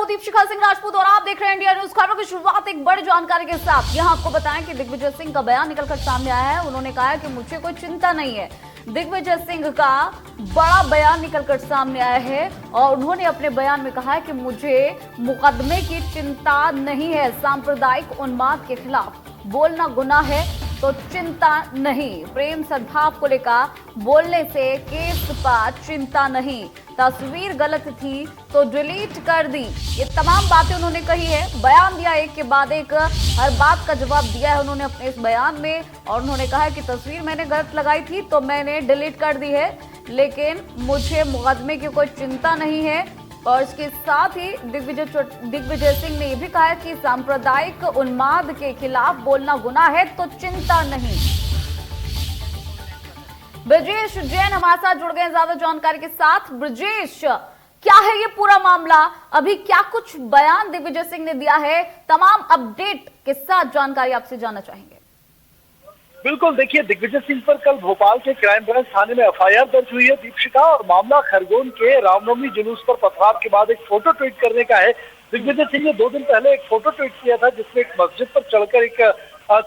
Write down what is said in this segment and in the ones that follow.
दीपशिखा सिंह राजपूत और आप देख रहे हैं इंडिया न्यूज। खबरों की शुरुआत एक बड़ी जानकारी के साथ। यहां आपको बताएं कि दिग्विजय सिंह का बयान निकलकर सामने आया है। उन्होंने कहा है कि मुझे कोई चिंता नहीं है। दिग्विजय सिंह का बड़ा बयान निकलकर सामने आया है और उन्होंने अपने बयान में कहा है कि मुझे मुकदमे की चिंता नहीं है। सांप्रदायिक उन्माद के खिलाफ बोलना गुनाह है तो चिंता नहीं। प्रेम सद्भाव को लेकर बोलने से केस पर चिंता नहीं। तस्वीर गलत थी तो डिलीट कर दी। ये तमाम बातें उन्होंने कही है। बयान दिया एक के बाद एक, हर बात का जवाब दिया है उन्होंने अपने इस बयान में। और उन्होंने कहा है कि तस्वीर मैंने गलत लगाई थी तो मैंने डिलीट कर दी है, लेकिन मुझे मुकदमे की कोई चिंता नहीं है। और इसके साथ ही दिग्विजय सिंह ने यह भी कहा है कि सांप्रदायिक उन्माद के खिलाफ बोलना गुनाह है तो चिंता नहीं। ब्रजेश जैन हमारे साथ जुड़ गए हैं ज्यादा जानकारी के साथ। ब्रजेश, क्या है ये पूरा मामला? अभी क्या कुछ बयान दिग्विजय सिंह ने दिया है? तमाम अपडेट के साथ जानकारी आपसे जानना चाहेंगे। बिल्कुल, देखिए, दिग्विजय सिंह पर कल भोपाल के क्राइम ब्रांच थाने में एफआईआर दर्ज हुई है दीपशिखा। और मामला खरगोन के रामनवमी जुलूस पर पथराव के बाद एक फोटो ट्वीट करने का है। दिग्विजय सिंह ने 2 दिन पहले एक फोटो ट्वीट किया था जिसमें एक मस्जिद पर चढ़कर एक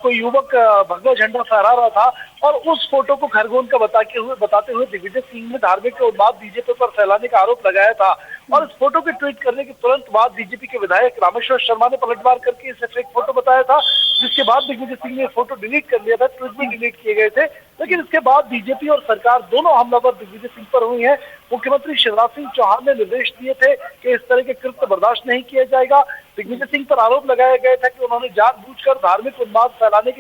कोई युवक भगवा झंडा फहरा रहा था। और उस फोटो को खरगोन का बताते हुए दिग्विजय सिंह ने धार्मिक उन्माद बीजेपी पर फैलाने का आरोप लगाया था। और इस फोटो के ट्वीट करने के तुरंत बाद बीजेपी के विधायक रामेश्वर शर्मा ने पलटवार करके इसे फेक फोटो बताया था, जिसके बाद दिग्विजय सिंह ने फोटो डिलीट कर लिया था। ट्वीट भी डिलीट किए गए थे, लेकिन इसके बाद बीजेपी और सरकार दोनों हमलावर दिग्विजय सिंह पर हुई है। मुख्यमंत्री शिवराज सिंह चौहान ने निर्देश दिए थे कि इस तरह के कृत्य बर्दाश्त नहीं किया जाएगा। दिग्विजय सिंह पर आरोप लगाया गया था कि उन्होंने जानबूझकर धार्मिक उन्माद फैलाने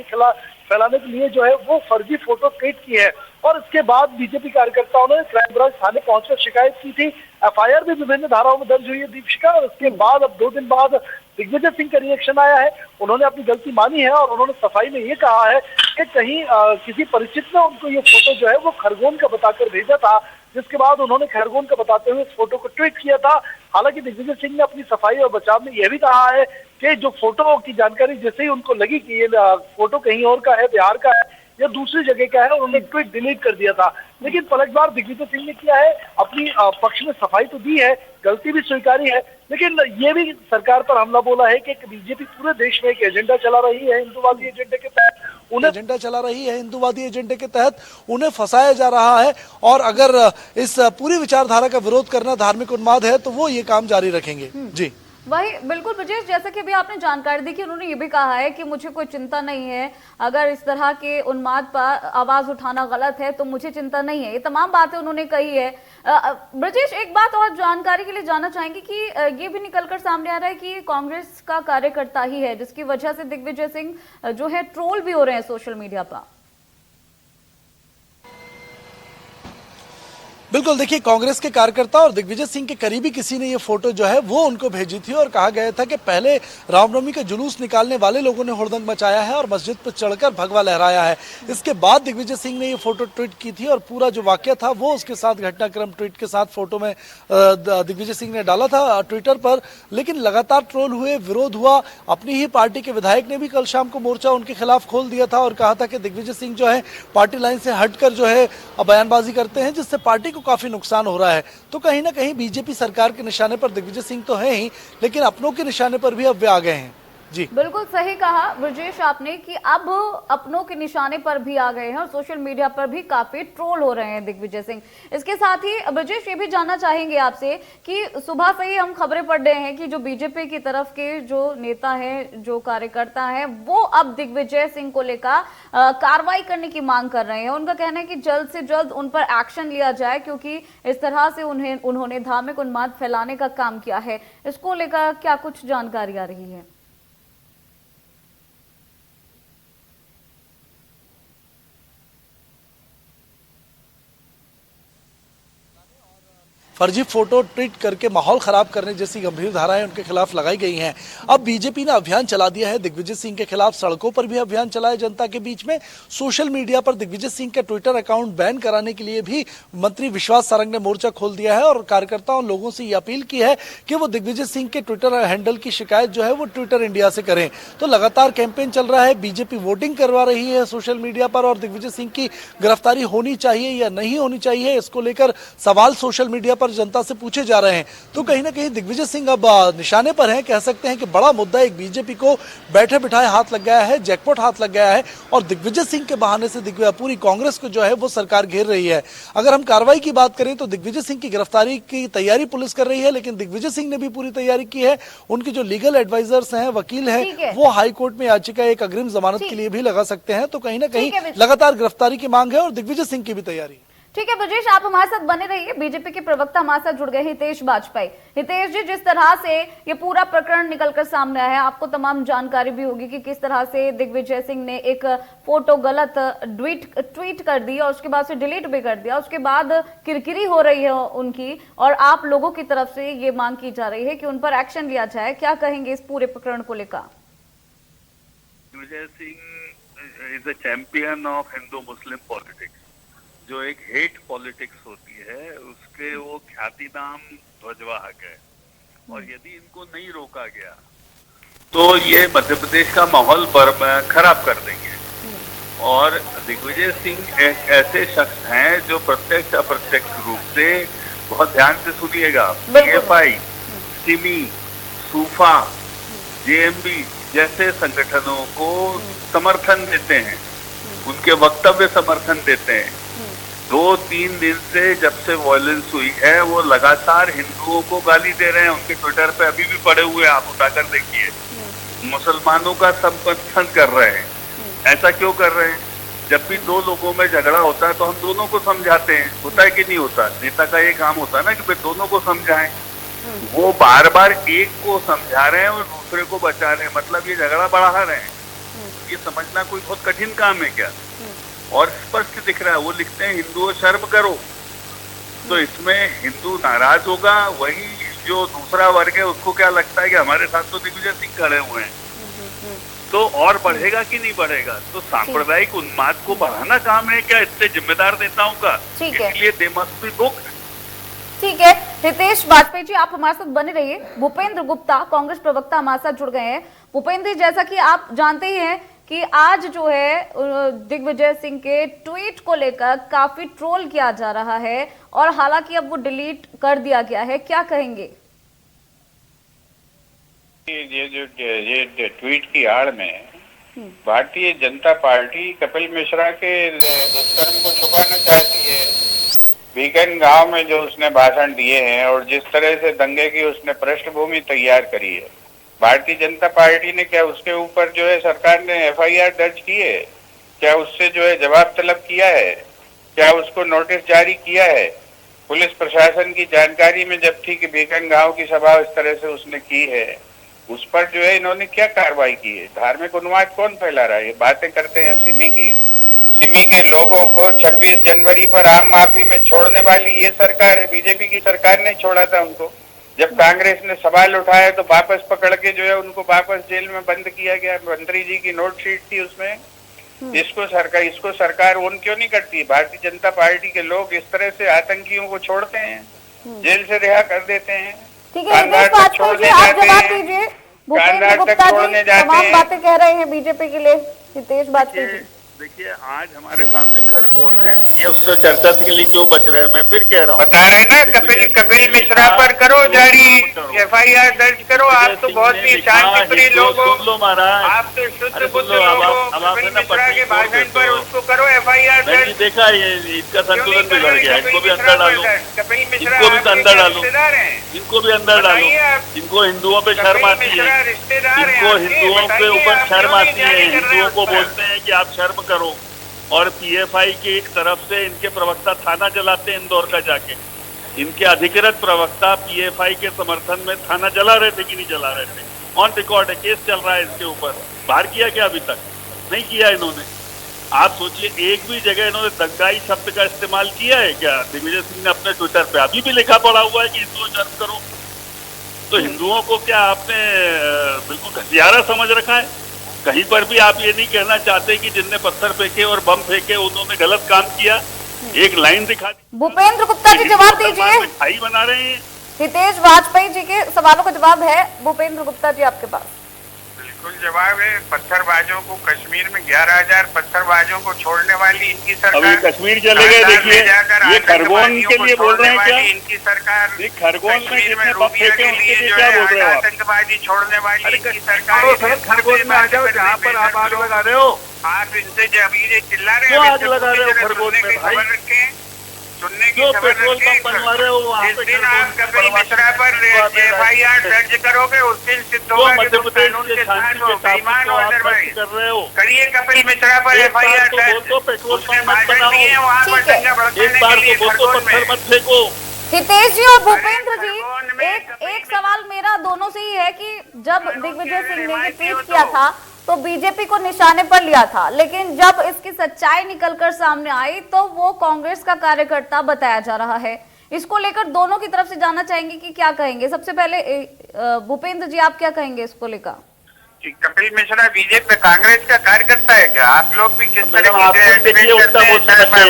के लिए जो है वो फर्जी फोटो ट्वीट की है। और इसके बाद बीजेपी कार्यकर्ताओं ने क्राइम ब्रांच थाने पहुंचकर शिकायत की थी। एफआईआर भी विभिन्न धाराओं में दर्ज हुई है दीपशिखा। और उसके बाद अब 2 दिन बाद दिग्विजय सिंह का रिएक्शन आया है। उन्होंने अपनी गलती मानी है और उन्होंने सफाई में ये कहा है कि कहीं किसी परिचित ने उनको ये फोटो जो है वो खरगोन का बताकर भेजा था, जिसके बाद उन्होंने खरगोन का बताते हुए इस फोटो को ट्वीट किया था। हालांकि दिग्विजय सिंह ने अपनी सफाई और बचाव में यह भी कहा है कि जो फोटो की जानकारी जैसे ही उनको लगी कि ये फोटो कहीं और का है, बिहार का है या दूसरी जगह का है, उन्होंने ट्वीट डिलीट कर दिया था। लेकिन पलटवार दिग्विजय सिंह ने किया है, अपनी पक्ष में सफाई तो दी है, गलती भी स्वीकारी है, लेकिन ये भी सरकार पर हमला बोला है कि बीजेपी पूरे देश में एक एजेंडा चला रही है हिंदूवादी एजेंडे के तहत उन्हें फंसाया जा रहा है। और अगर इस पूरी विचारधारा का विरोध करना धार्मिक उन्माद है तो वो ये काम जारी रखेंगे। जी वही बिल्कुल ब्रजेश, जैसा कि अभी आपने जानकारी दी कि उन्होंने ये भी कहा है कि मुझे कोई चिंता नहीं है, अगर इस तरह के उन्माद पर आवाज उठाना गलत है तो मुझे चिंता नहीं है। ये तमाम बातें उन्होंने कही है। ब्रजेश, एक बात और जानकारी के लिए जानना चाहेंगे कि ये भी निकलकर सामने आ रहा है कि कांग्रेस का कार्यकर्ता ही है जिसकी वजह से दिग्विजय सिंह जो है ट्रोल भी हो रहे हैं सोशल मीडिया पर। बिल्कुल, देखिए, कांग्रेस के कार्यकर्ता और दिग्विजय सिंह के करीबी किसी ने ये फोटो जो है वो उनको भेजी थी और कहा गया था कि पहले रामनवमी का जुलूस निकालने वाले लोगों ने हुड़दंग मचाया है और मस्जिद पर चढ़कर भगवा लहराया है। इसके बाद दिग्विजय सिंह ने ये फोटो ट्वीट की थी और पूरा जो वाकया था वो उसके साथ घटनाक्रम ट्वीट के साथ फोटो में दिग्विजय सिंह ने डाला था ट्विटर पर। लेकिन लगातार ट्रोल हुए, विरोध हुआ। अपनी ही पार्टी के विधायक ने भी कल शाम को मोर्चा उनके खिलाफ खोल दिया था और कहा था कि दिग्विजय सिंह जो है पार्टी लाइन से हटकर जो है बयानबाजी करते हैं, जिससे पार्टी को काफी नुकसान हो रहा है। तो कहीं ना कहीं बीजेपी सरकार के निशाने पर दिग्विजय सिंह तो है ही, लेकिन अपनों के निशाने पर भी अब वे आ गए हैं। जी बिल्कुल सही कहा ब्रजेश आपने कि अब अपनों के निशाने पर भी आ गए हैं और सोशल मीडिया पर भी काफी ट्रोल हो रहे हैं दिग्विजय सिंह। इसके साथ ही ब्रजेश ये भी जानना चाहेंगे आपसे कि सुबह से ही हम खबरें पढ़ रहे हैं कि जो बीजेपी की तरफ के जो नेता हैं, जो कार्यकर्ता हैं, वो अब दिग्विजय सिंह को लेकर कार्रवाई करने की मांग कर रहे हैं। उनका कहना है कि जल्द से जल्द उन पर एक्शन लिया जाए क्योंकि इस तरह से उन्होंने धार्मिक उन्माद फैलाने का काम किया है। इसको लेकर क्या कुछ जानकारी आ रही है? फर्जी फोटो ट्वीट करके माहौल खराब करने जैसी गंभीर धाराएं उनके खिलाफ लगाई गई हैं। अब बीजेपी ने अभियान चला दिया है दिग्विजय सिंह के खिलाफ। सड़कों पर भी अभियान चलाया जनता के बीच में। सोशल मीडिया पर दिग्विजय सिंह के ट्विटर अकाउंट बैन कराने के लिए भी मंत्री विश्वास सारंग ने मोर्चा खोल दिया है और कार्यकर्ताओं लोगों से ये अपील की है कि वो दिग्विजय सिंह के ट्विटर हैंडल की शिकायत जो है वो ट्विटर इंडिया से करें। तो लगातार कैंपेन चल रहा है, बीजेपी वोटिंग करवा रही है सोशल मीडिया पर और दिग्विजय सिंह की गिरफ्तारी होनी चाहिए या नहीं होनी चाहिए, इसको लेकर सवाल सोशल मीडिया पर जनता से पूछे जा रहे हैं। तो कहीं ना कहीं दिग्विजय सिंह अब निशाने पर हैं। कह सकते हैं कि बड़ा मुद्दा एक बीजेपी को बैठे बिठाए हाथ लग गया है, जैकपॉट हाथ लग गया है और दिग्विजय सिंह के बहाने से पूरी कांग्रेस को जो है वो सरकार घेर रही है। अगर हम कार्रवाई की बात करें तो दिग्विजय सिंह की गिरफ्तारी की तैयारी पुलिस कर रही है, लेकिन दिग्विजय सिंह ने भी पूरी तैयारी की है। उनके जो लीगल एडवाइजर्स हैं, वकील हैं, वो हाई कोर्ट में याचिका एक अग्रिम जमानत के लिए भी लगा सकते हैं। तो कहीं ना कहीं लगातार गिरफ्तारी की मांग है और दिग्विजय सिंह की भी तैयारी है। ठीक है ब्रजेश, आप हमारे साथ बने रहिए। बीजेपी के प्रवक्ता हमारे साथ जुड़ गए हितेश बाजपेयी। हितेश जी, जिस तरह से ये पूरा प्रकरण निकलकर सामने आया है, आपको तमाम जानकारी भी होगी कि किस तरह से दिग्विजय सिंह ने एक फोटो गलत ट्वीट कर दी और उसके बाद से डिलीट भी कर दिया। उसके बाद किरकिरी हो रही है उनकी और आप लोगों की तरफ से ये मांग की जा रही है कि उन पर एक्शन लिया जाए। क्या कहेंगे इस पूरे प्रकरण को लेकर? Digvijay Singh is a champion of Hindu Muslim politics. जो एक हेट पॉलिटिक्स होती है उसके वो ख्याति नाम ध्वजवाहक है और यदि इनको नहीं रोका गया तो ये मध्य प्रदेश का माहौल खराब कर देंगे। और दिग्विजय सिंह एक ऐसे शख्स हैं जो प्रत्यक्ष अप्रत्यक्ष रूप से, बहुत ध्यान से सुनिएगा, पीएफआई, सिमी, सूफा, जेएमबी जैसे संगठनों को समर्थन देते हैं, उनके वक्तव्य समर्थन देते हैं। 2-3 दिन से जब से वायलेंस हुई है वो लगातार हिंदुओं को गाली दे रहे हैं। उनके ट्विटर पे अभी भी पड़े हुए, आप उठाकर देखिए। मुसलमानों का समर्थन कर रहे हैं। ऐसा क्यों कर रहे हैं? जब भी दो लोगों में झगड़ा होता है तो हम दोनों को समझाते हैं, होता है कि नहीं होता? नेता का ये काम होता है ना कि भाई दोनों को समझाएं। वो बार बार एक को समझा रहे हैं और दूसरे को बचा रहे हैं, मतलब ये झगड़ा बढ़ा रहे हैं। ये समझना कोई बहुत कठिन काम है क्या? और स्पष्ट दिख रहा है, वो लिखते हैं हिंदुओं शर्म करो। तो इसमें हिंदू नाराज होगा, वही जो दूसरा वर्ग है उसको क्या लगता है कि हमारे साथ तो दिग्विजय सिंह खड़े हुए हैं, तो और बढ़ेगा कि नहीं बढ़ेगा? तो सांप्रदायिक उन्माद को बढ़ाना काम है क्या इतने जिम्मेदार नेताओं का? इसलिए दे मस्ट बी बुक्ड। ठीक है हितेश बाजपेयी जी, आप हमारे साथ बने रहिए। भूपेंद्र गुप्ता, कांग्रेस प्रवक्ता, हमारे साथ जुड़ गए हैं। भूपेंद्र जी, जैसा कि आप जानते ही हैं कि आज जो है दिग्विजय सिंह के ट्वीट को लेकर काफी ट्रोल किया जा रहा है और हालांकि अब वो डिलीट कर दिया गया है, क्या कहेंगे? ये ट्वीट की आड़ में भारतीय जनता पार्टी कपिल मिश्रा के दुष्कर्म को छुपाना चाहती है। बीकानेर गांव में जो उसने भाषण दिए हैं और जिस तरह से दंगे की उसने पृष्ठभूमि तैयार करी है, भारतीय जनता पार्टी ने क्या उसके ऊपर जो है सरकार ने एफआईआर दर्ज की है? क्या उससे जो है जवाब तलब किया है? क्या उसको नोटिस जारी किया है? पुलिस प्रशासन की जानकारी में जब थी कि बीकानेर गांव की सभा इस तरह से उसने की है, उस पर जो है इन्होंने क्या कार्रवाई की है? धार्मिक उन्माद कौन फैला रहा है? ये बातें करते हैं सिमी की। सिमी के लोगों को 26 जनवरी पर आम माफी में छोड़ने वाली ये सरकार है। बीजेपी की सरकार ने छोड़ा था उनको। जब कांग्रेस ने सवाल उठाया तो वापस पकड़ के जो है उनको वापस जेल में बंद किया गया। मंत्री जी की नोट शीट थी उसमें। इसको सरकार ओन क्यों नहीं करती? भारतीय जनता पार्टी के लोग इस तरह से आतंकियों को छोड़ते हैं, जेल से रिहा कर देते हैं, कांधार तक छोड़ने जाते हैं, कांधार तक छोड़ने जाते हैं। बातें कह रहे हैं बीजेपी के लिए हितेश बाजपेयी जी। देखिए आज हमारे सामने खरगोन है, ये उससे चर्चा के लिए क्यों बच रहे हैं? मैं फिर कह रहा हूँ, बता रहे ना, कपिल मिश्रा पर करो जारी एफआईआर दर्ज करो। आप तो बहुत ही शांतिप्रिय लोग हो, सुन लो महाराज, आप तो शुद्ध बुद्ध लोग हो। कपिल मिश्रा के भाषण पर उसको करो एफआईआर दर्ज। देखा ये इसका संतुलन बिगड़ गया, इनको भी अंदर डालो, कपिल मिश्रा इनको भी अंदर डालो, रिश्तेदार हैं, इनको भी अंदर डालो। इनको हिंदुओं पे शर्म आती है, इनको हिंदुओं के ऊपर शर्म आती है, हिंदुओं को बोलते हैं कि आप शर्म करो। और पीएफआई की एक तरफ से इनके प्रवक्ता थाना जलाते हैं इंदौर का जाके। इनके अधिकृत प्रवक्ता पीएफआई के समर्थन में थाना जला रहे थे कि नहीं जला रहे थे? ऑन रिकॉर्ड है, केस चल रहा है इसके ऊपर। बाहर किया क्या? अभी तक नहीं किया इन्होंने। आप सोचिए एक भी जगह इन्होंने दंगाई शब्द का इस्तेमाल किया है क्या? दिग्विजय सिंह ने अपने ट्विटर पे अभी भी लिखा पड़ा हुआ है कि हिंदुओं शर्म करो। तो हिंदुओं को क्या आपने बिल्कुल घसियारा समझ रखा है? कहीं पर भी आप ये नहीं कहना चाहते कि जिनने पत्थर फेंके और बम फेंके उन्होंने गलत काम किया? एक लाइन दिखा दी। भूपेंद्र गुप्ता जी जवाब दीजिए। मिठाई बना रहे हैं। हितेश बाजपेयी जी के सवालों का जवाब है भूपेंद्र गुप्ता जी आपके पास। बिल्कुल जवाब है। पत्थरबाजों को कश्मीर में 11,000 पत्थरबाजों को छोड़ने वाली इनकी सरकार। अभी कश्मीर चले गए, देखिए ये खरगोन के लिए बोल रहे हैं क्या? इनकी सरकार। खरगोन कश्मीर में रूबिया के लिए जो है आतंकवादी छोड़ने वाली इनकी सरकार। खरगोन में आ जाओ, जहाँ पर आप आग लगा रहे हो। आप इनसे जब ये चिल्ला रहे क्यों आग लगा रहे हो खरगोन में भाई? सुनने की जो खबर पेट्रोल पंप बनवा रहे हो वहाँ जिस पे दिन आप कपिल मिश्रा पर FIR दर्ज करोगे उस दिन सिद्ध होगा कि तुम कानून के साथ हो, बेईमान हो अदरवाइज। कर रहे हो। करिए कपिल मिश्रा पर FIR दर्ज। उसने भाषण दिए वहाँ पर दंगा भड़काने के लिए खरगोन में। मत फेंको। हितेश जी और भूपेंद्र जी, एक सवाल मेरा दोनों से ही है कि जब दिग्विजय सिंह ने ये ट्वीट किया था तो बीजेपी को निशाने पर लिया था, लेकिन जब इसकी सच्चाई निकलकर सामने आई तो वो कांग्रेस का कार्यकर्ता बताया जा रहा है। इसको लेकर दोनों की तरफ से जानना चाहेंगे कि क्या कहेंगे। सबसे पहले भूपेंद्र जी, आप क्या कहेंगे इसको लेकर? कपिल मिश्रा बीजेपी कांग्रेस का कार्यकर्ता है क्या? आप लोग भी किस तरह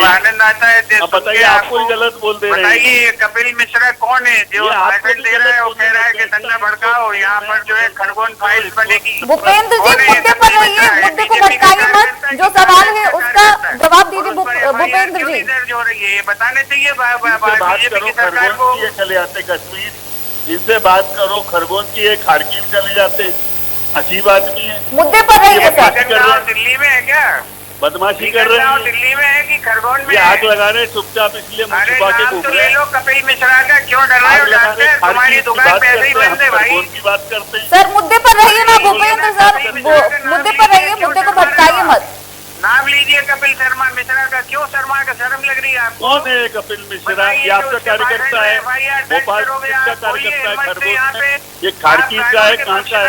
आनंद आता है? बताइए, आपको ही गलत बोल दे रहे हैं। बताइए कपिल मिश्रा कौन है जो भाषण दे रहा है? वो कह रहा है कि दंगा भड़काओ, यहाँ पर जो है खरगोन फाइल्स बनेगी। भूपेंद्र जी मुद्दे पर रहिए, मुद्दे को भटकाइए मत। जो सवाल है उसका जवाब दीजिए भूपेंद्र जी। दर्ज हो रही है ये बताने चाहिए बीजेपी की सरकार को। चले जाते कश्मीर, इनसे बात करो। खरगोन की एक खारकीन चले जाते, अजीब आदमी है। मुद्दे पर रहिए सर। दिल्ली में है क्या? बदमाशी कर रहे हैं। दिल्ली में है कि खरगोन में? आग लगा रहे चुपचाप, इसलिए मुंह छुपा के घूम रहे हैं। कपिल मिश्रा का क्यों डर रहे हो? तुम्हारी दुकान पे ऐसे ही बंद है भाई। की बात करते हैं सर, मुद्दे पर रहिए ना भूपेंद्र सर, मुद्दे पर रहिए, मुद्दे को भटकाइए मत। नाम लीजिए कपिल शर्मा मिश्रा का। क्यों शर्मा का? शर्म लग रही है आपको? कौन है कपिल मिश्रा? ये आपका कार्यकर्ता है, भोपाल का कार्यकर्ता है खरगोन में। ये खारकी का है, कहाँ का है?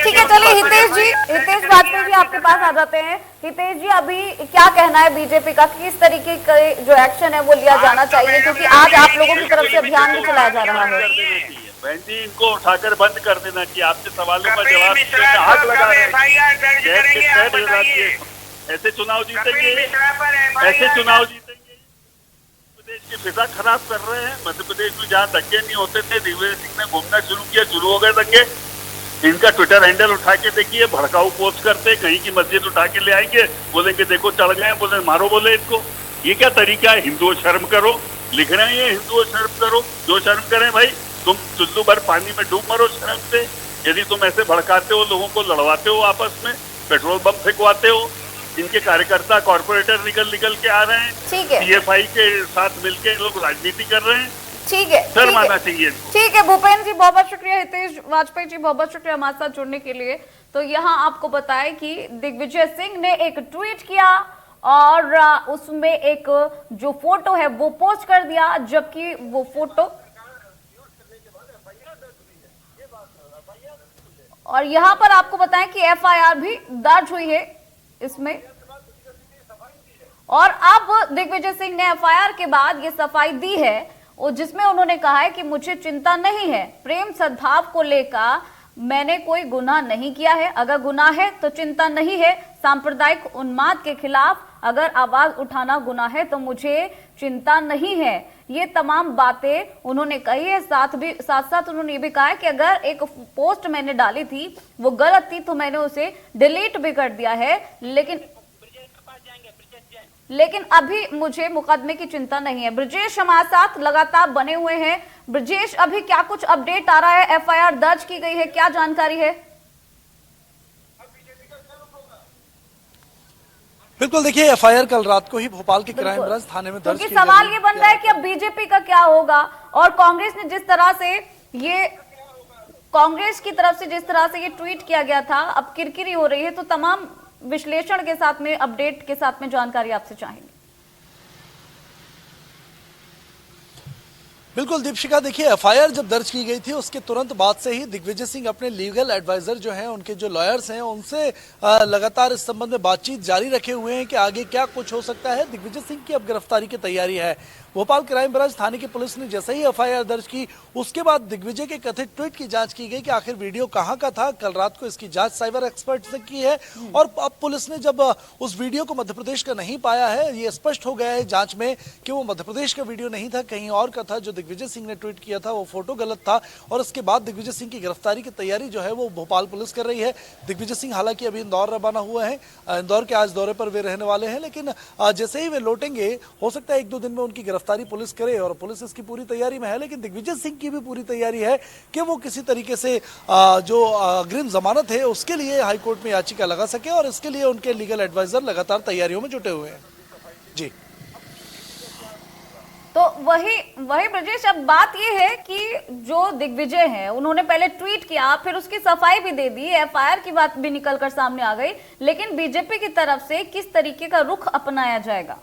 ठीक है, चलिए हितेश जी, हितेश वाजपेयी जी आपके पास आ जाते हैं। हितेश जी, अभी क्या कहना है बीजेपी का? किस तरीके का जो एक्शन है वो लिया जाना चाहिए, क्योंकि आज आप लोगों की तरफ से अभियान भी चलाया जा रहा है। बहन जी, इनको उठाकर बंद कर देना चाहिए। आपके सवालों का जवाब आग लगा रहे हैं। ऐसे चुनाव जीतेंगे, ऐसे चुनाव जीतेंगे। प्रदेश की फिजा खराब कर रहे हैं। मध्य प्रदेश में जहाँ दंगे नहीं होते थे, दिग्विजय सिंह ने घूमना शुरू किया, शुरू हो गए दंगे। इनका ट्विटर हैंडल उठा के देखिए, भड़काऊ पोस्ट करते, कहीं की मस्जिद उठा के ले आएंगे, बोलेंगे देखो चढ़ गए, बोले मारो, बोले इनको। ये क्या तरीका है? हिंदुओं शर्म करो, लिख रहे हैं हिंदुओं शर्म करो। जो शर्म करें भाई, तुम चुल्लू भर पानी में डूब मरो शर्म से। यदि तुम ऐसे भड़काते हो, लोगों को लड़वाते हो, आपस में पेट्रोल बम फेंकवाते हो। इनके कार्यकर्ता कॉर्पोरेटर निकल के आ रहे हैं, ठीक है, PFI के साथ मिलकर लोग राजनीति कर रहे हैं। ठीक है, शर्म आना चाहिए। ठीक है भूपेंद्र जी, बहुत बहुत शुक्रिया। हितेश वाजपेयी जी, बहुत बहुत शुक्रिया हमारे साथ जुड़ने के लिए। तो यहाँ आपको बताएं कि दिग्विजय सिंह ने एक ट्वीट किया और उसमें एक जो फोटो है वो पोस्ट कर दिया, जबकि वो फोटो, और यहाँ पर आपको बताएं कि FIR भी दर्ज हुई है इसमें। और अब दिग्विजय सिंह ने FIR के बाद ये सफाई दी है और जिसमें उन्होंने कहा है कि मुझे चिंता नहीं है, प्रेम सद्भाव को लेकर मैंने कोई गुनाह नहीं किया है। अगर गुनाह है तो चिंता नहीं है। सांप्रदायिक उन्माद के खिलाफ अगर आवाज उठाना गुनाह है तो मुझे चिंता नहीं है। ये तमाम बातें उन्होंने कही है। साथ साथ उन्होंने ये भी कहा है कि अगर एक पोस्ट मैंने डाली थी वो गलत थी तो मैंने उसे डिलीट भी कर दिया है, लेकिन अभी मुझे मुकदमे की चिंता नहीं है। ब्रजेश हमारे साथ लगातार बने हुए हैं। ब्रजेश, अभी क्या कुछ अपडेट आ रहा है? FIR दर्ज की गई है, क्या जानकारी है? बिल्कुल, देखिए FIR कल रात को ही भोपाल के क्राइम ब्रांच थाने में दर्ज की गई। सवाल ये बन रहा है कि अब बीजेपी का क्या होगा, और कांग्रेस ने जिस तरह से ये, कांग्रेस की तरफ से जिस तरह से ये ट्वीट किया गया था, अब किरकिरी हो रही है। तो तमाम विश्लेषण के साथ में, अपडेट के साथ में जानकारी आपसे चाहेंगे। बिल्कुल दीपशिका, देखिए FIR जब दर्ज की गई थी उसके तुरंत बाद से ही दिग्विजय सिंह अपने लीगल एडवाइजर जो हैं, उनके जो लॉयर्स हैं, उनसे लगातार इस संबंध में बातचीत जारी रखे हुए हैं कि आगे क्या कुछ हो सकता है। दिग्विजय सिंह की अब गिरफ्तारी की तैयारी है। भोपाल क्राइम ब्रांच थाने की पुलिस ने जैसे ही FIR दर्ज की, उसके बाद दिग्विजय के कथित ट्वीट की जांच की गई कि आखिर वीडियो कहां का था। कल रात को इसकी जांच साइबर एक्सपर्ट ने की है और अब पुलिस ने जब उस वीडियो को मध्य प्रदेश का नहीं पाया है, ये स्पष्ट हो गया है जांच में कि वो मध्य प्रदेश का वीडियो नहीं था, कहीं और का था जो दिग्विजय सिंह ने ट्वीट किया था वो फोटो गलत था और उसके बाद दिग्विजय सिंह की गिरफ्तारी की तैयारी जो है वो भोपाल पुलिस कर रही है। दिग्विजय सिंह हालांकि अभी इंदौर रवाना हुए हैं, इंदौर के आज दौरे पर वे रहने वाले हैं, लेकिन जैसे ही वे लौटेंगे हो सकता है 1-2 दिन में उनकी गिरफ्तारी पुलिस करे और पुलिस इसकी पूरी तैयारी में है। लेकिन दिग्विजय सिंह की भी पूरी तैयारी है कि वो किसी तरीके से जो अग्रिम जमानत है उसके लिए हाईकोर्ट में याचिका लगा सके और इसके लिए उनके लीगल एडवाइजर लगातार तैयारियों में जुटे हुए हैं। जी, तो वही ब्रजेश, अब बात यह है कि जो दिग्विजय हैं उन्होंने पहले ट्वीट किया, फिर उसकी सफाई भी दे दी, एफआईआर की बात भी निकलकर सामने आ गई, लेकिन बीजेपी की तरफ से किस तरीके का रुख अपनाया जाएगा?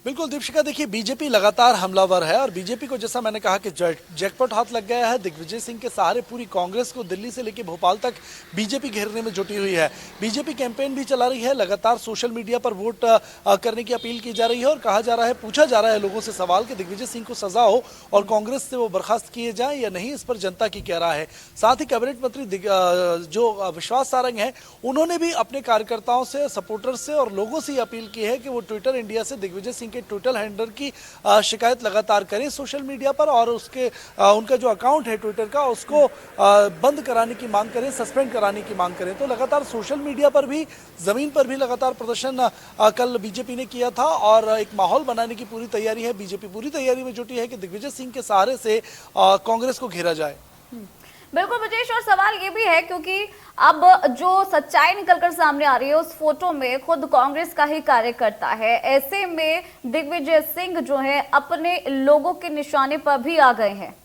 बिल्कुल दीपिका, देखिए बीजेपी लगातार हमलावर है और बीजेपी को जैसा मैंने कहा कि जैकपॉट हाथ लग गया है। दिग्विजय सिंह के सहारे पूरी कांग्रेस को दिल्ली से लेकर भोपाल तक बीजेपी घेरने में जुटी हुई है। बीजेपी कैंपेन भी चला रही है, लगातार सोशल मीडिया पर वोट करने की अपील की जा रही है और कहा जा रहा है, पूछा जा रहा है लोगों से सवाल कि दिग्विजय सिंह को सजा हो और कांग्रेस से वो बर्खास्त किए जाएं या नहीं, इस पर जनता की क्या राय है। साथ ही कैबिनेट मंत्री जो विश्वास सारंग है उन्होंने भी अपने कार्यकर्ताओं से, सपोर्टर से और लोगों से अपील की है कि वो ट्विटर इंडिया से दिग्विजय सिंह के ट्विटर हैंडलर की शिकायत लगातार करें सोशल मीडिया पर और उसके उनका जो अकाउंट है ट्विटर का उसको बंद कराने की मांग करें, सस्पेंड कराने की मांग करें। तो लगातार सोशल मीडिया पर भी, जमीन पर भी लगातार प्रदर्शन कल बीजेपी ने किया था और एक माहौल बनाने की पूरी तैयारी है। बीजेपी पूरी तैयारी में जुटी है कि दिग्विजय सिंह के सहारे से कांग्रेस को घेरा जाए। बिल्कुल ब्रजेश, और सवाल ये भी है क्योंकि अब जो सच्चाई निकलकर सामने आ रही है उस फोटो में खुद कांग्रेस का ही कार्यकर्ता है। ऐसे में दिग्विजय सिंह जो है अपने लोगों के निशाने पर भी आ गए हैं।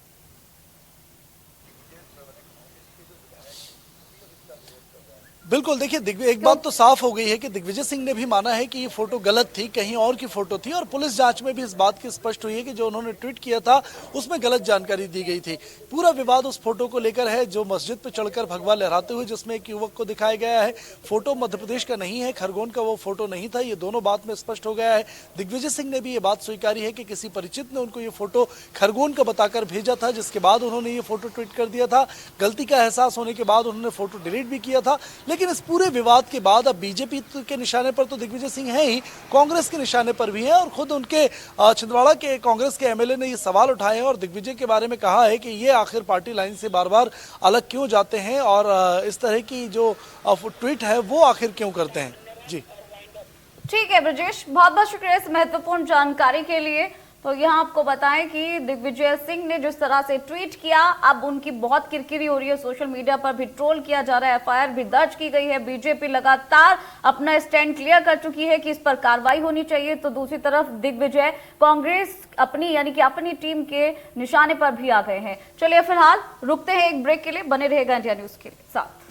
बिल्कुल, देखिए एक बात तो साफ हो गई है कि दिग्विजय सिंह ने भी माना है कि ये फोटो गलत थी, कहीं और की फोटो थी और पुलिस जांच में भी इस बात की स्पष्ट हुई है कि जो उन्होंने ट्वीट किया था उसमें गलत जानकारी दी गई थी। पूरा विवाद उस फोटो को लेकर है जो मस्जिद पर चढ़कर भगवा लहराते हुए जिसमें एक युवक को दिखाया गया है। फोटो मध्य प्रदेश का नहीं है, खरगोन का वो फोटो नहीं था, ये दोनों बात में स्पष्ट हो गया है। दिग्विजय सिंह ने भी ये बात स्वीकारी है कि किसी परिचित ने उनको ये फोटो खरगोन का बताकर भेजा था, जिसके बाद उन्होंने ये फोटो ट्वीट कर दिया था। गलती का एहसास होने के बाद उन्होंने फोटो डिलीट भी किया था। लेकिन इस पूरे विवाद के बाद अब बीजेपी के निशाने पर तो दिग्विजय सिंह है ही, कांग्रेस के निशाने पर भी है और खुद उनके छिंदवाड़ा के कांग्रेस के एमएलए ने ये सवाल उठाए हैं और दिग्विजय के बारे में कहा है कि ये आखिर पार्टी लाइन से बार बार अलग क्यों जाते हैं और इस तरह की जो ट्वीट है वो आखिर क्यों करते हैं। जी ठीक है ब्रजेश, बहुत बहुत शुक्रिया इस महत्वपूर्ण जानकारी के लिए। तो यहाँ आपको बताएं कि दिग्विजय सिंह ने जिस तरह से ट्वीट किया, अब उनकी बहुत किरकिरी हो रही है, सोशल मीडिया पर भी ट्रोल किया जा रहा है, एफआईआर भी दर्ज की गई है। बीजेपी लगातार अपना स्टैंड क्लियर कर चुकी है कि इस पर कार्रवाई होनी चाहिए। तो दूसरी तरफ दिग्विजय कांग्रेस अपनी यानी कि अपनी टीम के निशाने पर भी आ गए हैं। चलिए फिलहाल रुकते हैं एक ब्रेक के लिए, बने रहेगा इंडिया न्यूज के साथ।